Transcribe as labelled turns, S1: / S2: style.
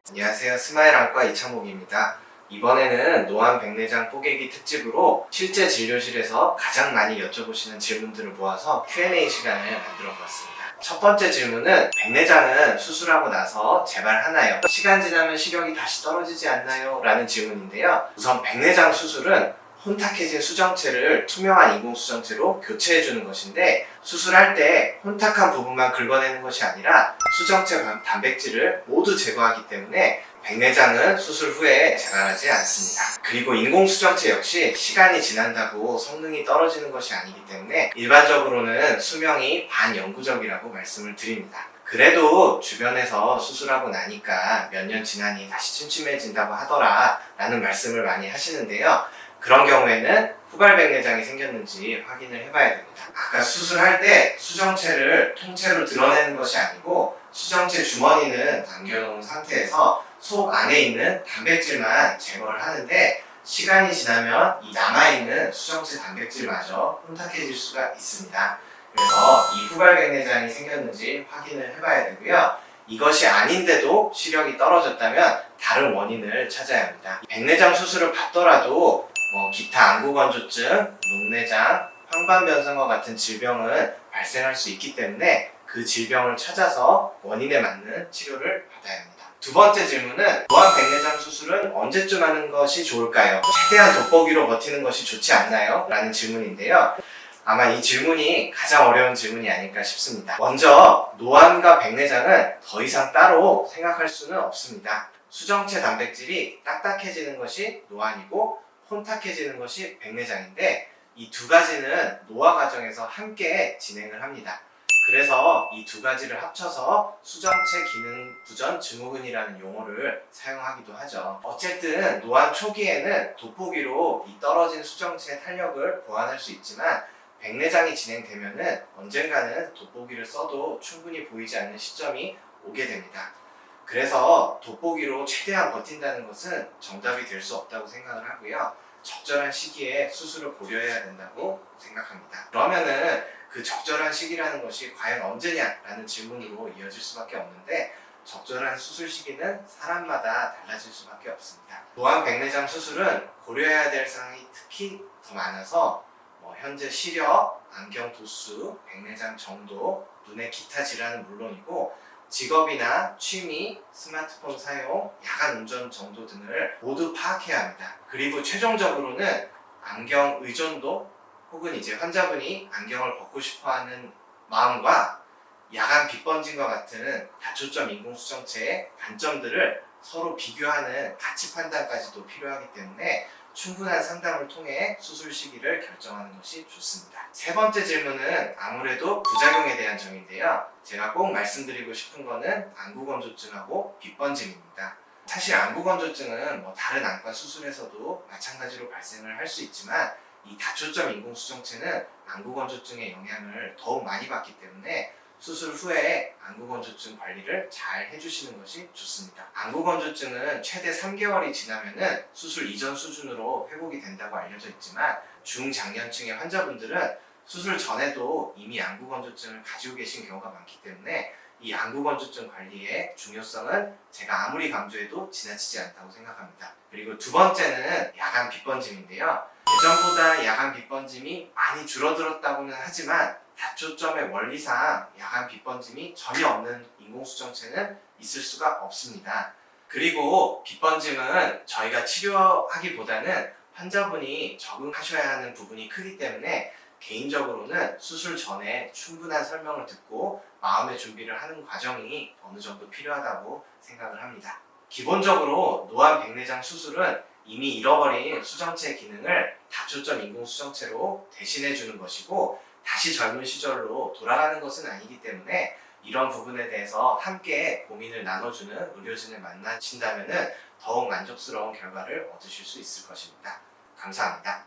S1: 안녕하세요. 스마일 안과 이창복입니다. 이번에는 노안 백내장 뽀개기 특집으로 실제 진료실에서 가장 많이 여쭤보시는 질문들을 모아서 Q&A 시간을 만들어 보았습니다. 첫 번째 질문은 백내장은 수술하고 나서 재발하나요? 시간 지나면 시력이 다시 떨어지지 않나요? 라는 질문인데요. 우선 백내장 수술은 혼탁해진 수정체를 투명한 인공수정체로 교체해주는 것인데, 수술할 때 혼탁한 부분만 긁어내는 것이 아니라 수정체 단백질을 모두 제거하기 때문에 백내장은 수술 후에 재발하지 않습니다. 그리고 인공수정체 역시 시간이 지난다고 성능이 떨어지는 것이 아니기 때문에 일반적으로는 수명이 반영구적이라고 말씀을 드립니다. 그래도 주변에서 수술하고 나니까 몇 년 지나니 다시 침침해진다고 하더라 라는 말씀을 많이 하시는데요. 그런 경우에는 후발 백내장이 생겼는지 확인을 해봐야 됩니다. 아까 수술할 때 수정체를 통째로 드러내는 것이 아니고 수정체 주머니는 남겨놓은 상태에서 속 안에 있는 단백질만 제거를 하는데, 시간이 지나면 이 남아있는 수정체 단백질마저 혼탁해질 수가 있습니다. 그래서 이 후발 백내장이 생겼는지 확인을 해봐야 되고요. 이것이 아닌데도 시력이 떨어졌다면 다른 원인을 찾아야 합니다. 백내장 수술을 받더라도 기타 안구건조증, 녹내장, 황반변성과 같은 질병은 발생할 수 있기 때문에 그 질병을 찾아서 원인에 맞는 치료를 받아야 합니다. 두 번째 질문은 노안 백내장 수술은 언제쯤 하는 것이 좋을까요? 최대한 돋보기로 버티는 것이 좋지 않나요? 라는 질문인데요. 아마 이 질문이 가장 어려운 질문이 아닐까 싶습니다. 먼저 노안과 백내장은 더 이상 따로 생각할 수는 없습니다. 수정체 단백질이 딱딱해지는 것이 노안이고 혼탁해지는 것이 백내장인데, 이 두 가지는 노화 과정에서 함께 진행을 합니다. 그래서 이 두 가지를 합쳐서 수정체 기능 부전 증후군이라는 용어를 사용하기도 하죠. 어쨌든 노안 초기에는 돋보기로 이 떨어진 수정체 탄력을 보완할 수 있지만, 백내장이 진행되면은 언젠가는 돋보기를 써도 충분히 보이지 않는 시점이 오게 됩니다. 그래서 돋보기로 최대한 버틴다는 것은 정답이 될 수 없다고 생각을 하고요. 적절한 시기에 수술을 고려해야 된다고 생각합니다. 그러면은 그 적절한 시기라는 것이 과연 언제냐라는 질문으로 이어질 수밖에 없는데, 적절한 수술 시기는 사람마다 달라질 수밖에 없습니다. 노안 백내장 수술은 고려해야 될 사항이 특히 더 많아서 현재 시력, 안경 도수, 백내장 정도, 눈의 기타 질환은 물론이고 직업이나 취미, 스마트폰 사용, 야간 운전 정도 등을 모두 파악해야 합니다. 그리고 최종적으로는 안경 의존도 혹은 이제 환자분이 안경을 벗고 싶어하는 마음과 야간 빛 번짐과 같은 다초점 인공수정체의 단점들을 서로 비교하는 가치 판단까지도 필요하기 때문에 충분한 상담을 통해 수술 시기를 결정하는 것이 좋습니다. 세 번째 질문은 아무래도 부작용에 대한 점인데요. 제가 꼭 말씀드리고 싶은 거는 안구건조증하고 빛 번짐입니다. 사실 안구건조증은 다른 안과 수술에서도 마찬가지로 발생을 할 수 있지만, 이 다초점 인공수정체는 안구건조증의 영향을 더욱 많이 받기 때문에 수술 후에 안구건조증 관리를 잘 해주시는 것이 좋습니다. 안구건조증은 최대 3개월이 지나면은 수술 이전 수준으로 회복이 된다고 알려져 있지만, 중장년층의 환자분들은 수술 전에도 이미 안구건조증을 가지고 계신 경우가 많기 때문에 이 안구건조증 관리의 중요성은 제가 아무리 강조해도 지나치지 않다고 생각합니다. 그리고 두 번째는 야간 빛 번짐인데요. 예전보다 야간 빛 번짐이 많이 줄어들었다고는 하지만 다초점의 원리상 야간 빛 번짐이 전혀 없는 인공수정체는 있을 수가 없습니다. 그리고 빛 번짐은 저희가 치료하기보다는 환자분이 적응하셔야 하는 부분이 크기 때문에 개인적으로는 수술 전에 충분한 설명을 듣고 마음의 준비를 하는 과정이 어느 정도 필요하다고 생각을 합니다. 기본적으로 노안 백내장 수술은 이미 잃어버린 수정체 기능을 다초점 인공수정체로 대신해 주는 것이고, 다시 젊은 시절로 돌아가는 것은 아니기 때문에 이런 부분에 대해서 함께 고민을 나눠주는 의료진을 만나신다면 더욱 만족스러운 결과를 얻으실 수 있을 것입니다. 감사합니다.